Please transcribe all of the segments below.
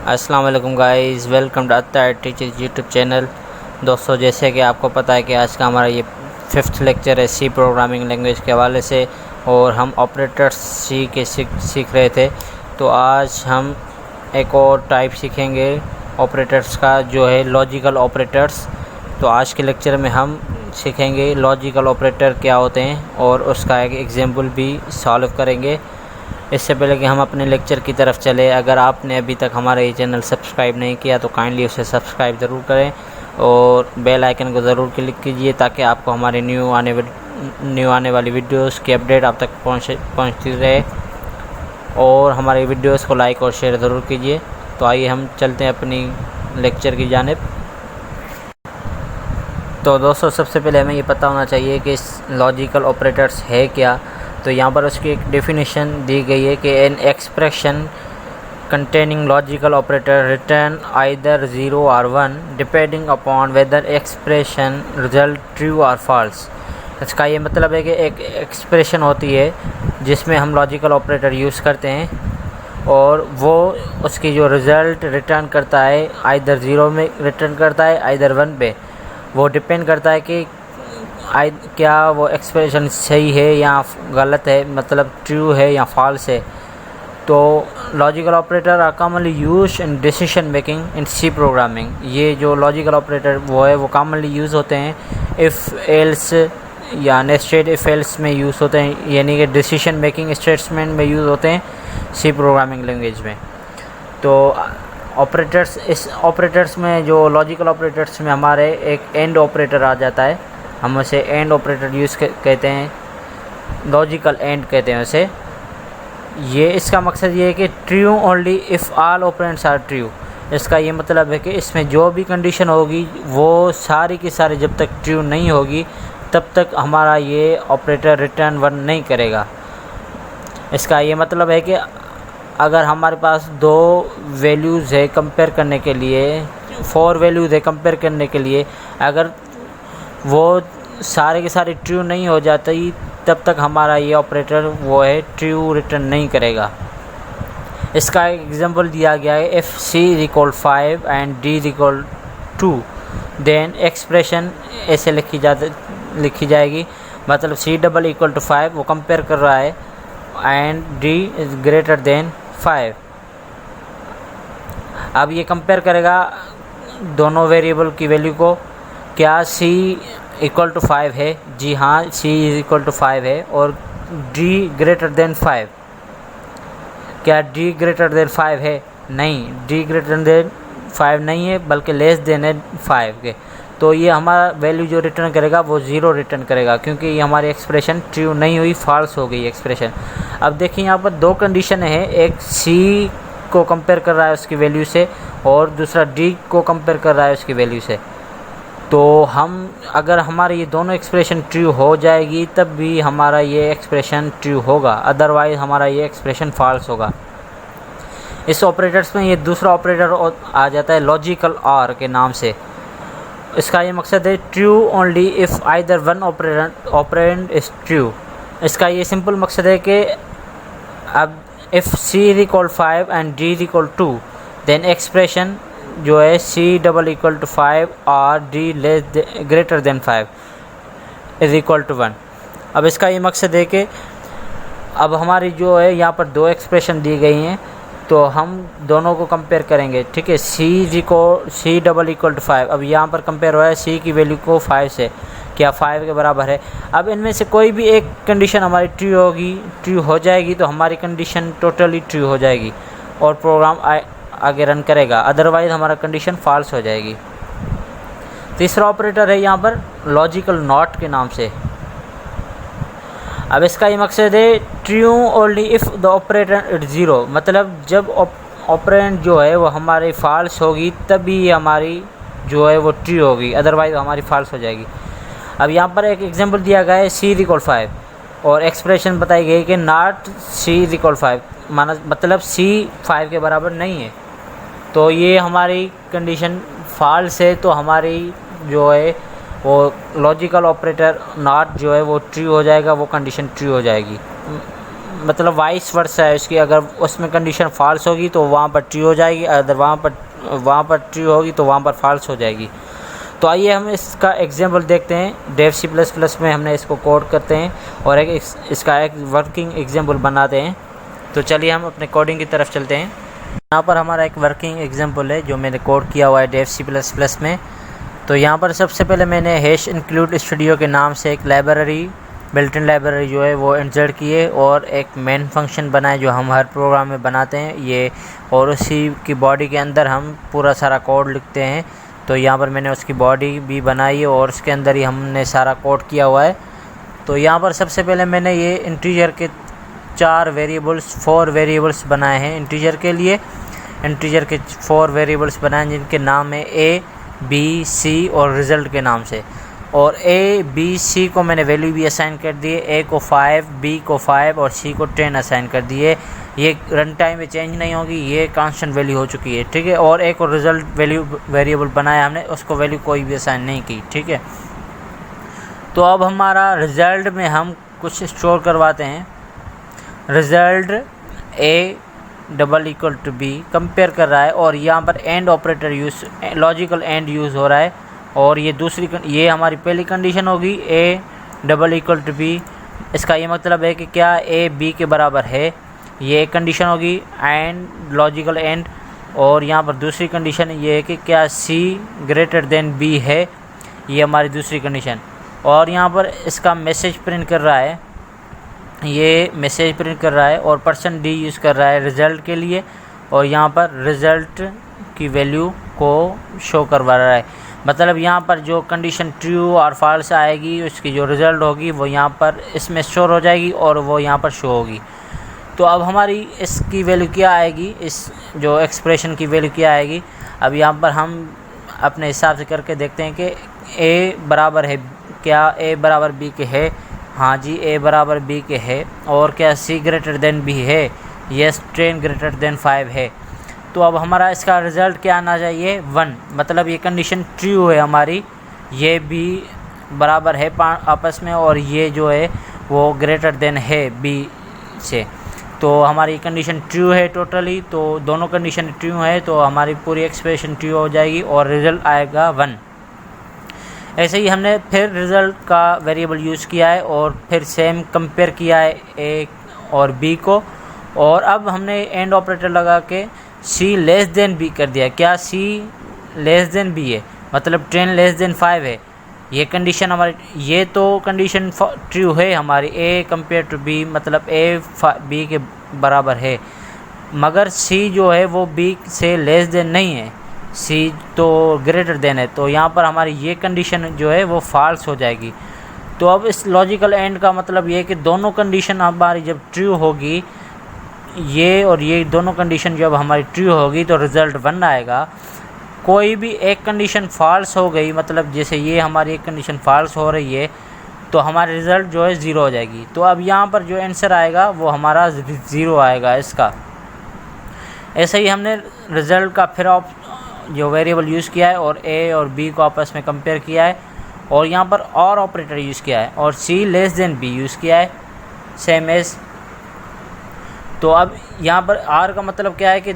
अस्सलाम वालेकुम guys, welcome to Attar teachers YouTube channel. दोस्तों, जैसे कि आपको पता है कि आज का हमारा ये 5th लेक्चर है सी प्रोग्रामिंग लैंग्वेज के हवाले से, और हम ऑपरेटर्स सी के सीख रहे थे। तो आज हम एक और टाइप सीखेंगे ऑपरेटर्स का, जो है लॉजिकल ऑपरेटर्स। तो आज के लेक्चर में हम सीखेंगे लॉजिकल ऑपरेटर क्या होते हैं और उसका एक एग्जाम्पल भी सॉल्व करेंगे। इससे पहले कि हम अपने लेक्चर की तरफ चले, अगर आपने अभी तक हमारा ये चैनल सब्सक्राइब नहीं किया तो काइंडली उसे सब्सक्राइब ज़रूर करें और बेल आइकन को ज़रूर क्लिक कीजिए, ताकि आपको हमारी न्यू आने वाली वीडियोस की अपडेट आप तक पहुंचती रहे। और हमारे वीडियोस को लाइक और शेयर ज़रूर कीजिए। तो आइए हम चलते हैं अपनी लेक्चर की जानिब। तो दोस्तों, सबसे पहले हमें ये पता होना चाहिए कि लॉजिकल ऑपरेटर्स है क्या। तो यहाँ पर उसकी एक डेफिनेशन दी गई है कि an expression containing logical operator return either 0 और 1 depending upon weather expression result true और फॉल्स। इसका ये मतलब है कि एक एक्सप्रेशन होती है जिसमें हम लॉजिकल ऑपरेटर यूज़ करते हैं और वो उसकी जो रिज़ल्ट रिटर्न करता है आइदर 0 में रिटर्न करता है आइदर 1 पे। वो डिपेंड करता है कि क्या वो एक्सप्रेशन सही है या गलत है, मतलब ट्रू है या फॉल्स है। तो logical operator are commonly use in decision making in C programming. ये जो लॉजिकल ऑपरेटर वो कॉमनली यूज़ होते हैं इफ़ एल्स या नेस्टेड इफ़ एल्स में यूज़ होते हैं, यानी कि डिसीजन मेकिंग स्टेटमेंट में यूज़ होते हैं सी प्रोग्रामिंग लैंग्वेज में। तो ऑपरेटर्स, इस ऑपरेटर्स में जो लॉजिकल ऑपरेटर्स में हमारे एक एंड ऑपरेटर आ जाता है, हम उसे एंड ऑपरेटर यूज़ कहते हैं, लॉजिकल एंड कहते हैं उसे। ये इसका मकसद ये है कि true only if all operands are true. इसका ये मतलब है कि इसमें जो भी कंडीशन होगी वो सारी की सारी जब तक ट्रू नहीं होगी तब तक हमारा ये ऑपरेटर रिटर्न 1 नहीं करेगा। इसका ये मतलब है कि अगर हमारे पास 2 वैल्यूज़ है कंपेयर करने के लिए, 4 वैल्यूज़ है कंपेयर करने के लिए, अगर वो सारे के सारे ट्रू नहीं हो जाती तब तक हमारा ये ऑपरेटर वो है ट्रू रिटर्न नहीं करेगा। इसका एक एग्जांपल दिया गया है, if C = 5 and D = 2 then expression ऐसे लिखी जाएगी, मतलब C = 5 वो कंपेयर कर रहा है एंड D > 5। अब ये कंपेयर करेगा दोनों वेरिएबल की वैल्यू को। क्या C = 5 है? जी हाँ, C = 5 है। और D > 5, क्या D > 5 है? नहीं, D > 5 नहीं है, बल्कि लेस देन है 5 के। तो ये हमारा वैल्यू जो रिटर्न करेगा वो 0 रिटर्न करेगा, क्योंकि ये हमारी एक्सप्रेशन ट्रू नहीं हुई, फॉल्स हो गई एक्सप्रेशन। अब देखिए, यहाँ पर 2 कंडीशन है, एक C को कंपेयर कर रहा है उसकी वैल्यू से और दूसरा D को कंपेयर कर रहा है उसकी वैल्यू से। तो अगर हमारे ये दोनों एक्सप्रेशन ट्रू हो जाएगी तब भी हमारा ये एक्सप्रेशन ट्रू होगा, अदरवाइज़ हमारा ये एक्सप्रेशन फॉल्स होगा। इस ऑपरेटर्स में ये दूसरा ऑपरेटर आ जाता है लॉजिकल ऑर के नाम से। इसका ये मकसद है true only if either 1 operand is true. इसका ये सिंपल मकसद है कि अब if C = 5 and D = 2 then expression जो है C = 5 और D > 5 = 1। अब इसका ये मकसद है कि अब हमारी जो है यहाँ पर 2 एक्सप्रेशन दी गई हैं, तो हम दोनों को कंपेयर करेंगे, ठीक है। C = 5, अब यहाँ पर कंपेयर हुआ है C की वैल्यू को 5 से, क्या 5 के बराबर है। अब इनमें से कोई भी एक कंडीशन हमारी ट्रू हो जाएगी तो हमारी कंडीशन टोटली ट्रू हो जाएगी और प्रोग्राम आगे रन करेगा, अदरवाइज़ हमारा कंडीशन फॉल्स हो जाएगी। तीसरा ऑपरेटर है यहाँ पर लॉजिकल नॉट के नाम से। अब इसका ये मकसद है true only if the operator is 0, मतलब जब ऑपरेंड जो है वो हमारी फॉल्स होगी तभी हमारी जो है वो ट्रू होगी, अदरवाइज़ हमारी फॉल्स हो जाएगी। अब यहाँ पर एक एग्जांपल दिया गया है C = 5 और एक्सप्रेशन बताई गई कि नॉट C = 5, मतलब C 5 के बराबर नहीं है। तो ये हमारी कंडीशन फॉल्स है, तो हमारी जो है वो लॉजिकल ऑपरेटर नॉट जो है वो ट्रू हो जाएगा, वो कंडीशन ट्रू हो जाएगी। मतलब वाइस वर्सा है इसकी, अगर उसमें कंडीशन फ़ाल्स होगी तो वहाँ पर ट्रू हो जाएगी, अगर वहाँ पर ट्रू होगी तो वहाँ पर फ़ाल्स हो जाएगी। तो आइए हम इसका एग्जांपल देखते हैं। डेव सी प्लस प्लस में हमने इसको कोड करते हैं और इसका एक वर्किंग एग्जांपल बनाते हैं। तो चलिए हम अपने कोडिंग की तरफ चलते हैं। यहाँ पर हमारा एक वर्किंग एग्जांपल है जो मैंने कोड किया हुआ है डेव सी प्लस प्लस में। तो यहाँ पर सबसे पहले मैंने हैश इंक्लूड स्टूडियो के नाम से एक लाइब्रेरी, बिल्ट इन लाइब्रेरी जो है वो इंसर्ट किए और एक मेन फंक्शन बनाए जो हम हर प्रोग्राम में बनाते हैं ये, और उसी की बॉडी के अंदर हम पूरा सारा कोड लिखते हैं। तो यहाँ पर मैंने उसकी बॉडी भी बनाई है और उसके अंदर ही हमने सारा कोड किया हुआ है। तो यहाँ पर सबसे पहले मैंने ये इंटीजर के 4 वेरिएबल्स बनाए हैं। इंटीजर के 4 वेरिएबल्स बनाए जिनके नाम है A, B, C और रिज़ल्ट के नाम से। और A, B, C को मैंने वैल्यू भी असाइन कर दिए। A को 5, B को 5 और C को 10 असाइन कर दिए। ये रन टाइम में चेंज नहीं होगी, ये कांस्टेंट वैल्यू हो चुकी है, ठीक है। और एक और रिज़ल्ट वेरिएबल बनाया हमने, उसको वैल्यू कोई भी असाइन नहीं की, ठीक है। तो अब हमारा रिज़ल्ट में हम कुछ स्टोर करवाते हैं। Result A double equal to B compare कर रहा है और यहाँ पर and operator logical and use हो रहा है। और ये हमारी पहली कंडीशन होगी A double equal to B। इसका ये मतलब है कि क्या A B के बराबर है, ये एक कंडीशन होगी एंड लॉजिकल एंड। और यहाँ पर दूसरी कंडीशन ये है कि क्या C ग्रेटर देन B है, ये हमारी दूसरी कंडीशन। और यहाँ पर इसका मैसेज प्रिंट कर रहा है, ये मैसेज प्रिंट कर रहा है और %d यूज़ कर रहा है रिज़ल्ट के लिए। और यहाँ पर रिज़ल्ट की वैल्यू को शो करवा रहा है। मतलब यहाँ पर जो कंडीशन ट्रू और फॉल्स आएगी उसकी जो रिज़ल्ट होगी वो यहाँ पर इसमें स्टोर हो जाएगी और वो यहाँ पर शो होगी। तो अब हमारी इसकी वैल्यू क्या आएगी, इस जो एक्सप्रेशन की वैल्यू क्या आएगी। अब यहाँ पर हम अपने हिसाब से करके देखते हैं कि A बराबर है, क्या A बराबर B के है, हाँ जी A बराबर B के है। और क्या C ग्रेटर देन B है, यस 10 ग्रेटर देन 5 है। तो अब हमारा इसका रिज़ल्ट क्या आना चाहिए 1, मतलब ये कंडीशन ट्रू है हमारी, ये B बराबर है आपस में और ये जो है वो ग्रेटर देन है B से। तो हमारी कंडीशन ट्रू है टोटली, तो दोनों कंडीशन ट्रू है तो हमारी पूरी एक्सप्रेशन ट्रू हो जाएगी और रिज़ल्ट आएगा 1। ऐसे ही हमने फिर रिज़ल्ट का वेरिएबल यूज़ किया है और फिर सेम कंपेयर किया है A और B को। और अब हमने एंड ऑपरेटर लगा के C लेस देन B कर दिया। क्या C लेस देन B है, मतलब 10 लेस देन 5 है, ये कंडीशन हमारी, ये तो कंडीशन ट्रू है हमारी A कंपेयर टू B, मतलब A B के बराबर है। मगर C जो है वो B से लेस देन नहीं है, C तो ग्रेटर देन है। तो यहाँ पर हमारी ये कंडीशन जो है वो फॉल्स हो जाएगी। तो अब इस लॉजिकल एंड का मतलब ये है कि दोनों कंडीशन हमारी जब ट्रू होगी, ये और ये दोनों कंडीशन जब हमारी ट्रू होगी तो रिज़ल्ट 1 आएगा। कोई भी एक कंडीशन फॉल्स हो गई, मतलब जैसे ये हमारी एक कंडीशन फॉल्स हो रही है तो हमारा रिज़ल्ट जो है 0 हो जाएगी। तो अब यहाँ पर जो आंसर आएगा वो हमारा 0 आएगा इसका। ऐसे ही हमने रिज़ल्ट का फिर जो वेरिएबल यूज़ किया है और A और B को आपस में कंपेयर किया है और यहाँ पर और ऑपरेटर यूज़ किया है और C less than B use किया है सेम एज। तो अब यहाँ पर R का मतलब क्या है कि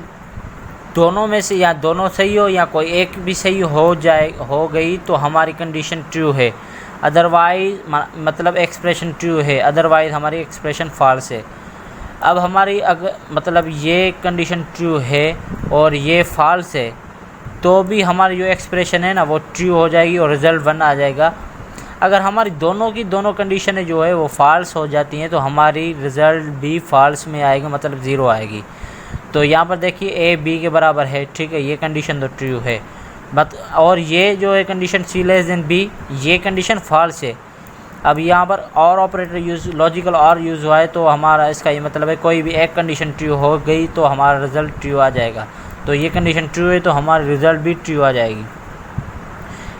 दोनों में से या दोनों सही हो या कोई एक भी सही हो गई तो हमारी कंडीशन ट्रू है, अदरवाइज मतलब एक्सप्रेशन ट्रू है, अदरवाइज हमारी एक्सप्रेशन फॉल्स है। अब हमारी मतलब ये कंडीशन ट्रू है और ये फॉल्स है तो भी हमारी जो एक्सप्रेशन है ना वो ट्रू हो जाएगी और रिज़ल्ट 1 आ जाएगा। अगर हमारी दोनों कंडीशनें जो है वो फॉल्स हो जाती हैं तो हमारी रिज़ल्ट भी फॉल्स में आएगा, मतलब 0 आएगी। तो यहाँ पर देखिए A B के बराबर है, ठीक है, ये कंडीशन तो ट्रू है। और ये जो है condition C less than B, ये कंडीशन फॉल्स है। अब यहाँ पर और ऑपरेटर लॉजिकल और यूज़ हुआ है तो हमारा इसका ये मतलब है कोई भी एक कंडीशन ट्रू हो गई तो हमारा रिज़ल्ट ट्रू आ जाएगा। तो ये कंडीशन ट्रू है तो हमारा रिज़ल्ट भी ट्रू आ जाएगी।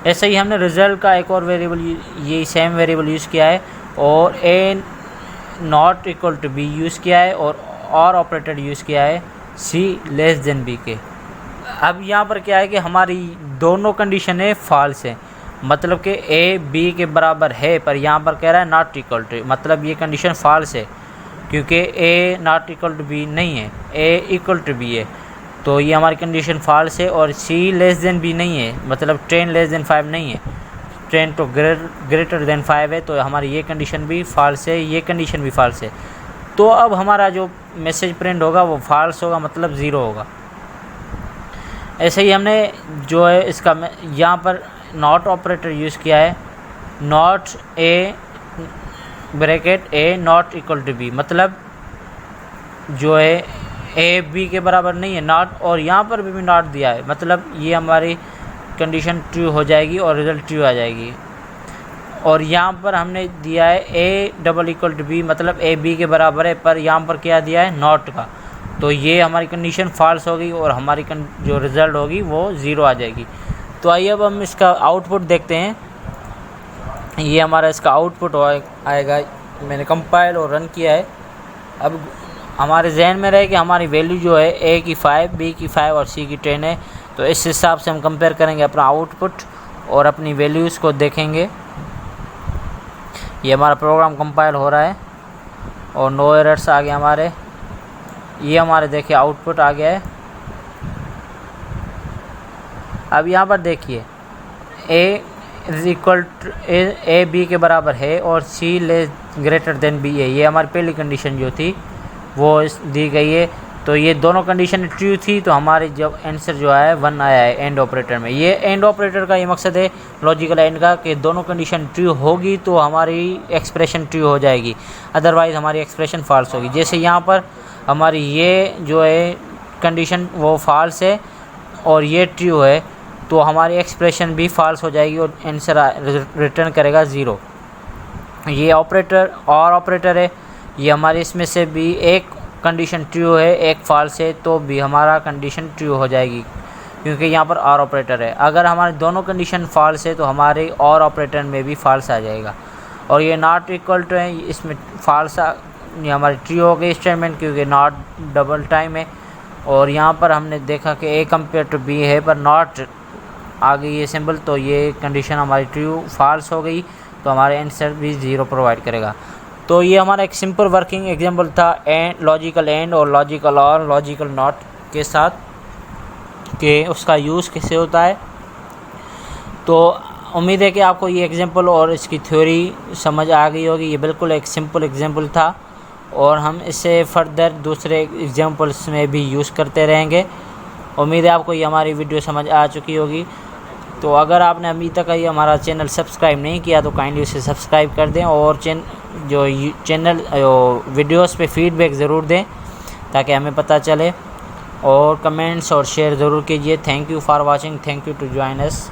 ऐसे ही हमने रिज़ल्ट का एक और वेरिएबल, ये सेम वेरिएबल यूज़ किया है और A not equal to B use किया है और ऑपरेटर यूज़ किया है C लेस देन B के। अब यहाँ पर क्या है कि हमारी दोनों कंडीशनें फॉल्स हैं, मतलब कि A B के बराबर है, पर यहाँ पर कह रहा है नॉट इक्वल टू, मतलब ये कंडीशन फॉल्स है। क्योंकि ए नॉट इक्वल टू बी नहीं है, ए इक्वल टू बी है, तो ये हमारी कंडीशन फॉल्स है। और सी लेस देन बी नहीं है, मतलब 10 लेस देन 5 नहीं है, 10 तो ग्रेटर देन 5 है, तो हमारी ये कंडीशन भी फॉल्स है, ये कंडीशन भी फॉल्स है। तो अब हमारा जो मैसेज प्रिंट होगा वो फॉल्स होगा, मतलब 0 होगा। ऐसे ही हमने जो है इसका यहाँ पर नॉट ऑपरेटर यूज़ किया है, not A bracket A not equal to B, मतलब जो है ए बी के बराबर नहीं है नॉट, और यहाँ पर भी नॉट दिया है, मतलब ये हमारी कंडीशन ट्रू हो जाएगी और रिज़ल्ट ट्रू आ जाएगी। और यहाँ पर हमने दिया है A double equal to B, मतलब ए बी के बराबर है, पर यहाँ पर क्या दिया है नॉट का, तो ये हमारी कंडीशन फॉल्स होगी और हमारी जो रिज़ल्ट होगी वो 0 आ जाएगी। तो आइए अब हम इसका आउटपुट देखते हैं। ये हमारा इसका आउटपुट आएगा, मैंने कंपाइल और रन किया है। अब हमारे जहन में रहे कि हमारी वैल्यू जो है ए की 5, बी की 5 और सी की 10 है, तो इस हिसाब से हम कंपेयर करेंगे अपना आउटपुट और अपनी वैल्यूज़ को देखेंगे। ये हमारा प्रोग्राम कंपाइल हो रहा है और नो एरर्स आ गए हमारे। ये हमारे देखिए आउटपुट आ गया है। अब यहाँ पर देखिए A is equal to A B के बराबर है और C less greater than B है, ये हमारी पहली कंडीशन जो थी वो दी गई है। तो ये दोनों कंडीशन ट्रू थी, तो हमारी जब आंसर जो है 1 आया है एंड ऑपरेटर में। ये एंड ऑपरेटर का ये मकसद है लॉजिकल एंड का कि दोनों कंडीशन ट्रू होगी तो हमारी एक्सप्रेशन ट्रू हो जाएगी, अदरवाइज़ हमारी एक्सप्रेशन फॉल्स होगी। जैसे यहाँ पर हमारी ये जो है कंडीशन वो फॉल्स है और ये ट्रू है, तो हमारी एक्सप्रेशन भी फॉल्स हो जाएगी और आंसर रिटर्न करेगा 0। ये ऑपरेटर और ऑपरेटर है, ये हमारे इसमें से भी एक कंडीशन ट्रू है एक फॉल्स है, तो भी हमारा कंडीशन ट्रू हो जाएगी क्योंकि यहाँ पर और ऑपरेटर है। अगर हमारे दोनों कंडीशन फॉल्स है तो हमारे और ऑपरेटर में भी फॉल्स आ जाएगा। और ये नॉट इक्वल टू है, इसमें फॉल्स ये हमारी ट्रू हो गई स्टेटमेंट क्योंकि नॉट डबल टाइम है। और यहाँ पर हमने देखा कि ए कंपेयर टू बी है पर नॉट आ गई ये सिंबल, तो ये कंडीशन हमारी ट्रू फॉल्स हो गई, तो हमारे आंसर भी 0 प्रोवाइड करेगा। तो ये हमारा एक सिंपल वर्किंग एग्जांपल था एंड लॉजिकल एंड और लॉजिकल और लॉजिकल नॉट के साथ, कि उसका यूज़ कैसे होता है। तो उम्मीद है कि आपको ये एग्जांपल और इसकी थ्योरी समझ आ गई होगी। ये बिल्कुल एक सिंपल एग्जांपल था और हम इसे फर्दर दूसरे एग्जांपल्स में भी यूज़ करते रहेंगे। उम्मीद है आपको ये हमारी वीडियो समझ आ चुकी होगी। तो अगर आपने अभी तक ये हमारा चैनल सब्सक्राइब नहीं किया तो काइंडली उसे सब्सक्राइब कर दें और चैनल वीडियोस पे फीडबैक ज़रूर दें ताकि हमें पता चले, और कमेंट्स और शेयर ज़रूर कीजिए। Thank you for watching, thank you to join us.